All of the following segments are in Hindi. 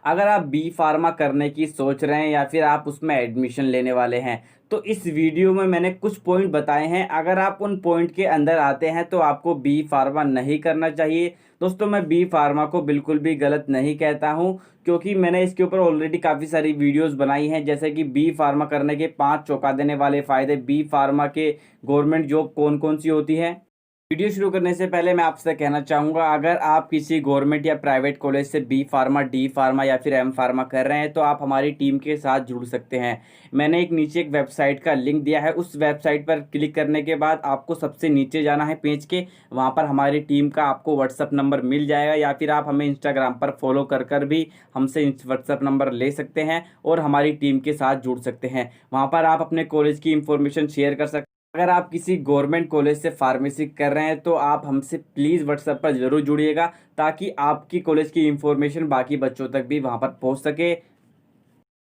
अगर आप बी फार्मा करने की सोच रहे हैं या फिर आप उसमें एडमिशन लेने वाले हैं, तो इस वीडियो में मैंने कुछ पॉइंट बताए हैं। अगर आप उन पॉइंट के अंदर आते हैं तो आपको बी फार्मा नहीं करना चाहिए। दोस्तों, मैं बी फार्मा को बिल्कुल भी गलत नहीं कहता हूं, क्योंकि मैंने इसके ऊपर ऑलरेडी काफ़ी सारी वीडियोस बनाई हैं, जैसे कि बी फार्मा करने के 5 चौंका देने वाले फ़ायदे, बी फार्मा के गवर्नमेंट जॉब कौन कौन सी होती है। वीडियो शुरू करने से पहले मैं आपसे कहना चाहूँगा, अगर आप किसी गवर्नमेंट या प्राइवेट कॉलेज से बी फार्मा, डी फार्मा या फिर एम फार्मा कर रहे हैं, तो आप हमारी टीम के साथ जुड़ सकते हैं। मैंने एक नीचे एक वेबसाइट का लिंक दिया है, उस वेबसाइट पर क्लिक करने के बाद आपको सबसे नीचे जाना है पेज के। वहाँ पर हमारी टीम का आपको व्हाट्सअप नंबर मिल जाएगा, या फिर आप हमें इंस्टाग्राम पर फॉलो कर कर भी हमसे व्हाट्सअप नंबर ले सकते हैं और हमारी टीम के साथ जुड़ सकते हैं। वहाँ पर आप अपने कॉलेज की इंफॉर्मेशन शेयर कर सकते हैं। अगर आप किसी गवर्नमेंट कॉलेज से फार्मेसी कर रहे हैं, तो आप हमसे प्लीज़ व्हाट्सएप पर ज़रूर जुड़िएगा, ताकि आपकी कॉलेज की इंफॉर्मेशन बाकी बच्चों तक भी वहां पर पहुंच सके।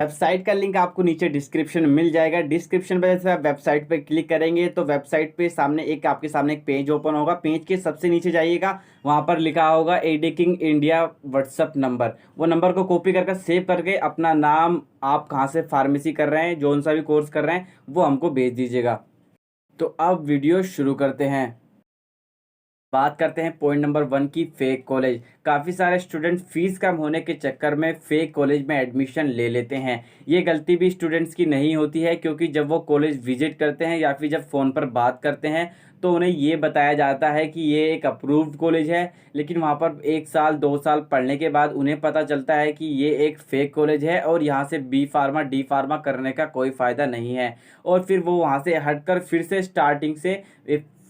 वेबसाइट का लिंक आपको नीचे डिस्क्रिप्शन में मिल जाएगा। डिस्क्रिप्शन पर जैसे आप वेबसाइट पर क्लिक करेंगे तो वेबसाइट पे सामने आपके सामने एक पेज ओपन होगा। पेज के सबसे नीचे जाइएगा, वहां पर लिखा होगा एडुकिंग इंडिया व्हाट्सअप नंबर। वो नंबर को कॉपी करके सेव करके अपना नाम, आप कहाँ से फार्मेसी कर रहे हैं, जो सा भी कोर्स कर रहे हैं, वो हमको भेज दीजिएगा। तो अब वीडियो शुरू करते हैं। बात करते हैं पॉइंट नंबर 1 की, फेक कॉलेज। काफ़ी सारे स्टूडेंट फीस कम होने के चक्कर में फेक कॉलेज में एडमिशन ले लेते हैं। ये गलती भी स्टूडेंट्स की नहीं होती है, क्योंकि जब वो कॉलेज विजिट करते हैं या फिर जब फ़ोन पर बात करते हैं, तो उन्हें ये बताया जाता है कि ये एक अप्रूव्ड कॉलेज है। लेकिन वहाँ पर 1 साल 2 साल पढ़ने के बाद उन्हें पता चलता है कि ये एक फेक कॉलेज है और यहाँ से बी फार्मा, डी फार्मा करने का कोई फ़ायदा नहीं है। और फिर वो वहाँ से हटकर फिर से स्टार्टिंग से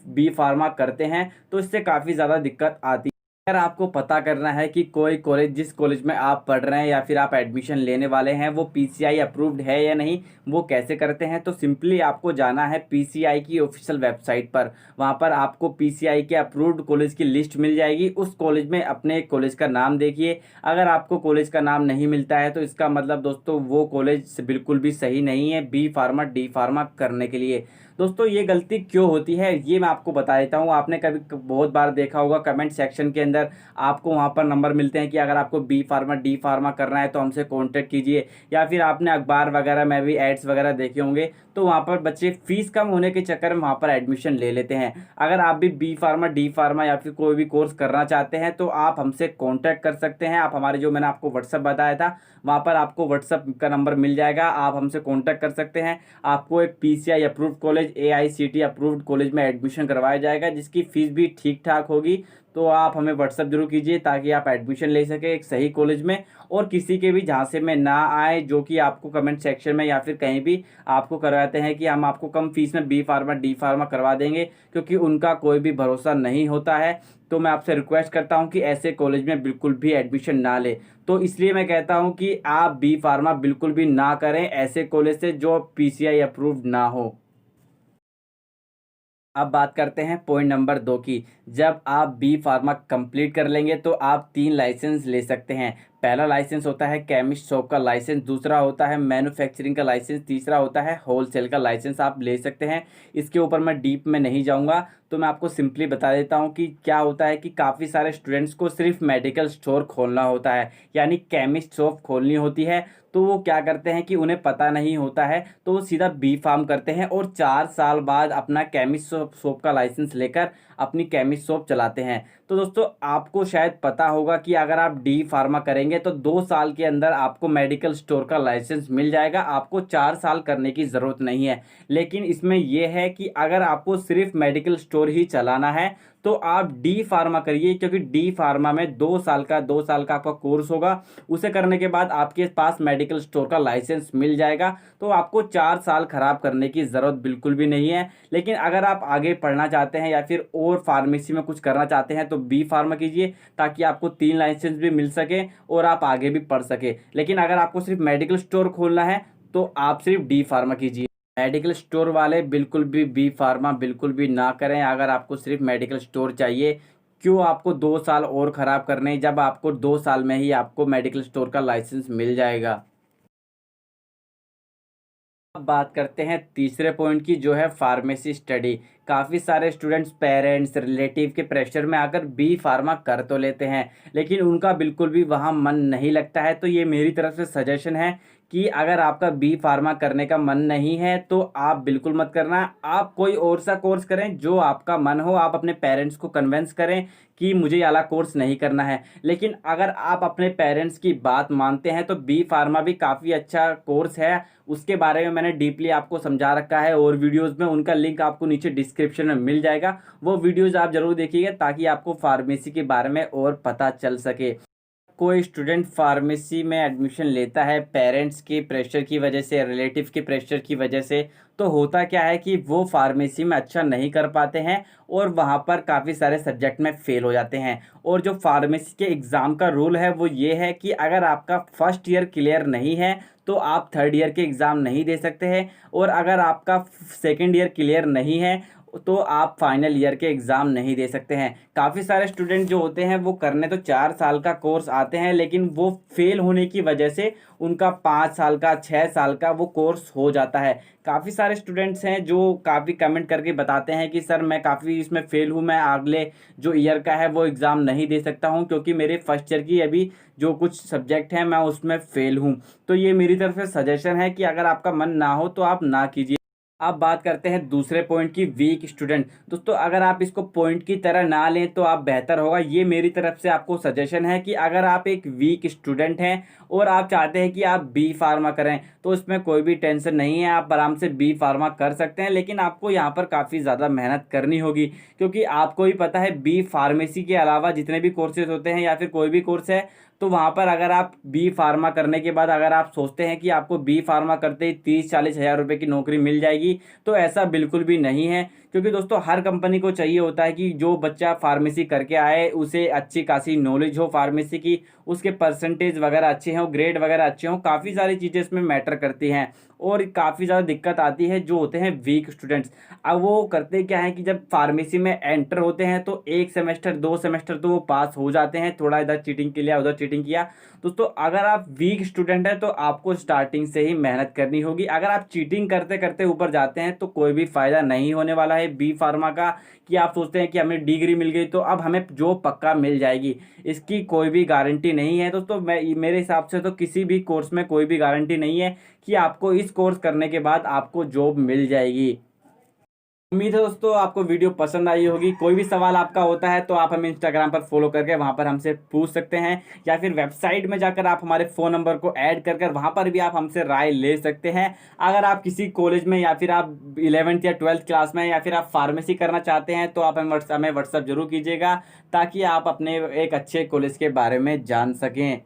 बी फार्मा करते हैं, तो इससे काफ़ी ज़्यादा दिक्कत आती है। अगर आपको पता करना है कि कोई कॉलेज, जिस कॉलेज में आप पढ़ रहे हैं या फिर आप एडमिशन लेने वाले हैं, वो पीसीआई अप्रूव्ड है या नहीं, वो कैसे करते हैं, तो सिंपली आपको जाना है पीसीआई की ऑफिशियल वेबसाइट पर। वहाँ पर आपको पीसीआई के अप्रूव्ड कॉलेज की लिस्ट मिल जाएगी। उस कॉलेज में अपने कॉलेज का नाम देखिए। अगर आपको कॉलेज का नाम नहीं मिलता है, तो इसका मतलब दोस्तों वो कॉलेज बिल्कुल भी सही नहीं है बी फार्मा, डी फार्मा करने के लिए। दोस्तों, ये गलती क्यों होती है ये मैं आपको बता देता हूँ। आपने कभी बहुत बार देखा होगा, कमेंट सेक्शन के अंदर आपको वहाँ पर नंबर मिलते हैं कि अगर आपको बी फार्मा, डी फार्मा करना है तो हमसे कांटेक्ट कीजिए। या फिर आपने अखबार वगैरह में भी एड्स वगैरह देखे होंगे, तो वहाँ पर बच्चे फीस कम होने के चक्कर में वहाँ पर एडमिशन ले लेते हैं। अगर आप भी बी फार्मा, डी फार्मा या फिर कोई भी कोर्स करना चाहते हैं, तो आप हमसे कॉन्टैक्ट कर सकते हैं। आप हमारे, जो मैंने आपको व्हाट्सअप बताया था, वहाँ पर आपको व्हाट्सअप का नंबर मिल जाएगा, आप हमसे कॉन्टैक्ट कर सकते हैं। आपको एक PCI approved college, AICT approved college में एडमिशन करवाया जाएगा, जिसकी फ़ीस भी ठीक ठाक होगी। तो आप हमें व्हाट्सअप जरूर कीजिए, ताकि आप एडमिशन ले सकें एक सही कॉलेज में, और किसी के भी झांसे में ना आए, जो कि आपको कमेंट सेक्शन में या फिर कहीं भी आपको करवाते हैं कि हम आपको कम फीस में बी फार्मा, डी फार्मा करवा देंगे, क्योंकि उनका कोई भी भरोसा नहीं होता है। तो मैं आपसे रिक्वेस्ट करता हूं कि ऐसे कॉलेज में बिल्कुल भी एडमिशन ना ले। तो इसलिए मैं कहता हूं कि आप बी फार्मा बिल्कुल भी ना करें ऐसे कॉलेज से जो पीसीआई अप्रूव्ड ना हो। अब बात करते हैं पॉइंट नंबर 2 की। जब आप बी फार्मा कंप्लीट कर लेंगे, तो आप 3 लाइसेंस ले सकते हैं। पहला लाइसेंस होता है केमिस्ट शॉप का लाइसेंस, दूसरा होता है मैन्युफैक्चरिंग का लाइसेंस, तीसरा होता है होलसेल का लाइसेंस आप ले सकते हैं। इसके ऊपर मैं डीप में नहीं जाऊंगा, तो मैं आपको सिंपली बता देता हूं कि क्या होता है कि काफ़ी सारे स्टूडेंट्स को सिर्फ मेडिकल स्टोर खोलना होता है, यानी केमिस्ट शॉप खोलनी होती है। तो वो क्या करते हैं कि उन्हें पता नहीं होता है, तो वो सीधा बी फार्म करते हैं और 4 साल बाद अपना केमिस्ट शॉप का लाइसेंस लेकर अपनी केमिस्ट शॉप चलाते हैं। तो दोस्तों, आपको शायद पता होगा कि अगर आप डी फार्मा करेंगे तो 2 साल के अंदर आपको मेडिकल स्टोर का लाइसेंस मिल जाएगा, आपको 4 साल करने की ज़रूरत नहीं है। लेकिन इसमें यह है कि अगर आपको सिर्फ मेडिकल स्टोर ही चलाना है, तो आप डी फार्मा करिए, क्योंकि डी फार्मा में 2 साल का आपका कोर्स होगा। उसे करने के बाद आपके पास मेडिकल स्टोर का लाइसेंस मिल जाएगा, तो आपको 4 साल खराब करने की ज़रूरत बिल्कुल भी नहीं है। लेकिन अगर आप आगे पढ़ना चाहते हैं या फिर और फार्मेसी में कुछ करना चाहते हैं, तो बी फार्मा कीजिए, ताकि आपको 3 लाइसेंस भी मिल सके और आप आगे भी पढ़ सके। लेकिन अगर आपको सिर्फ मेडिकल स्टोर खोलना है, तो आप सिर्फ डी फार्मा कीजिए। मेडिकल स्टोर वाले बिल्कुल भी बी फार्मा बिल्कुल भी ना करें। अगर आपको सिर्फ मेडिकल स्टोर चाहिए, क्यों आपको 2 साल और ख़राब करने, जब आपको 2 साल में ही आपको मेडिकल स्टोर का लाइसेंस मिल जाएगा। अब बात करते हैं तीसरे पॉइंट की, जो है फार्मेसी स्टडी। काफ़ी सारे स्टूडेंट्स पेरेंट्स रिलेटिव के प्रेशर में आकर बी फार्मा कर तो लेते हैं, लेकिन उनका बिल्कुल भी वहाँ मन नहीं लगता है। तो ये मेरी तरफ से सजेशन है कि अगर आपका बी फार्मा करने का मन नहीं है तो आप बिल्कुल मत करना। आप कोई और सा कोर्स करें जो आपका मन हो। आप अपने पेरेंट्स को कन्विंस करें कि मुझे ये वाला कोर्स नहीं करना है। लेकिन अगर आप अपने पेरेंट्स की बात मानते हैं तो बी फार्मा भी काफ़ी अच्छा कोर्स है। उसके बारे में मैंने डीपली आपको समझा रखा है और वीडियोस में, उनका लिंक आपको नीचे डिस्क्रिप्शन में मिल जाएगा। वो वीडियोस आप जरूर देखिएगा ताकि आपको फार्मेसी के बारे में और पता चल सके। कोई स्टूडेंट फार्मेसी में एडमिशन लेता है पेरेंट्स के प्रेशर की वजह से, रिलेटिव के प्रेशर की वजह से, तो होता क्या है कि वो फार्मेसी में अच्छा नहीं कर पाते हैं और वहाँ पर काफ़ी सारे सब्जेक्ट में फेल हो जाते हैं। और जो फार्मेसी के एग्ज़ाम का रूल है वो ये है कि अगर आपका फर्स्ट ईयर क्लियर नहीं है तो आप थर्ड ईयर के एग्ज़ाम नहीं दे सकते हैं, और अगर आपका सेकेंड ईयर क्लियर नहीं है तो आप फाइनल ईयर के एग्ज़ाम नहीं दे सकते हैं। काफ़ी सारे स्टूडेंट जो होते हैं वो करने तो 4 साल का कोर्स आते हैं, लेकिन वो फेल होने की वजह से उनका 5 साल का 6 साल का वो कोर्स हो जाता है। काफ़ी सारे स्टूडेंट्स हैं जो काफ़ी कमेंट करके बताते हैं कि सर मैं काफ़ी इसमें फ़ेल हूँ, मैं अगले जो ईयर का है वो एग्ज़ाम नहीं दे सकता हूँ क्योंकि मेरे फर्स्ट ईयर की अभी जो कुछ सब्जेक्ट हैं मैं उसमें फ़ेल हूँ। तो ये मेरी तरफ से सजेशन है कि अगर आपका मन ना हो तो आप ना कीजिए। अब बात करते हैं दूसरे पॉइंट की, वीक स्टूडेंट। दोस्तों अगर आप इसको पॉइंट की तरह ना लें तो आप बेहतर होगा। ये मेरी तरफ से आपको सजेशन है कि अगर आप एक वीक स्टूडेंट हैं और आप चाहते हैं कि आप बी फार्मा करें तो इसमें कोई भी टेंशन नहीं है, आप आराम से बी फार्मा कर सकते हैं। लेकिन आपको यहाँ पर काफ़ी ज़्यादा मेहनत करनी होगी क्योंकि आपको ही पता है बी फार्मेसी के अलावा जितने भी कोर्सेज होते हैं या फिर कोई भी कोर्स है तो वहाँ पर अगर आप बी फार्मा करने के बाद अगर आप सोचते हैं कि आपको बी फार्मा करते ही 30-40 हज़ार रुपये की नौकरी मिल जाएगी तो ऐसा बिल्कुल भी नहीं है। क्योंकि दोस्तों हर कंपनी को चाहिए होता है कि जो बच्चा फार्मेसी करके आए उसे अच्छी खासी नॉलेज हो फार्मेसी की, उसके परसेंटेज वगैरह अच्छे हों, ग्रेड वगैरह अच्छे हों, काफ़ी सारी चीज़ें इसमें मैटर करती हैं। और काफ़ी ज़्यादा दिक्कत आती है जो होते हैं वीक स्टूडेंट्स। अब वो करते क्या है कि जब फार्मेसी में एंटर होते हैं तो 1 सेमेस्टर 2 सेमेस्टर तो वो पास हो जाते हैं, थोड़ा इधर चीटिंग किया उधर चीटिंग किया। दोस्तों अगर आप वीक स्टूडेंट हैं तो आपको स्टार्टिंग से ही मेहनत करनी होगी। अगर आप चीटिंग करते करते ऊपर जाते हैं तो कोई भी फ़ायदा नहीं होने वाला है बी फार्मा का, कि आप सोचते हैं कि हमें डिग्री मिल गई तो अब हमें जॉब पक्का मिल जाएगी। इसकी कोई भी गारंटी नहीं है दोस्तों। मेरे हिसाब से तो किसी भी कोर्स में कोई भी गारंटी नहीं है कि आपको इस कोर्स करने के बाद आपको जॉब मिल जाएगी। उम्मीद है दोस्तों आपको वीडियो पसंद आई होगी। कोई भी सवाल आपका होता है तो आप हमें इंस्टाग्राम पर फॉलो करके वहां पर हमसे पूछ सकते हैं, या फिर वेबसाइट में जाकर आप हमारे फ़ोन नंबर को ऐड कर वहां पर भी आप हमसे राय ले सकते हैं। अगर आप किसी कॉलेज में या फिर आप 11th या 12th क्लास में या फिर आप फार्मेसी करना चाहते हैं तो आप हमें व्हाट्सअप जरूर कीजिएगा ताकि आप अपने एक अच्छे कॉलेज के बारे में जान सकें।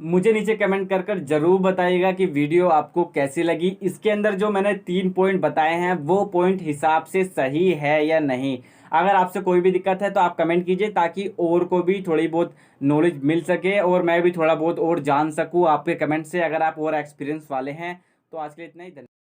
मुझे नीचे कमेंट कर जरूर बताइएगा कि वीडियो आपको कैसी लगी। इसके अंदर जो मैंने 3 पॉइंट बताए हैं वो पॉइंट हिसाब से सही है या नहीं। अगर आपसे कोई भी दिक्कत है तो आप कमेंट कीजिए ताकि और को भी थोड़ी बहुत नॉलेज मिल सके और मैं भी थोड़ा बहुत और जान सकूं आपके कमेंट से, अगर आप और एक्सपीरियंस वाले हैं। तो आज के लिए इतना ही। धन्यवाद।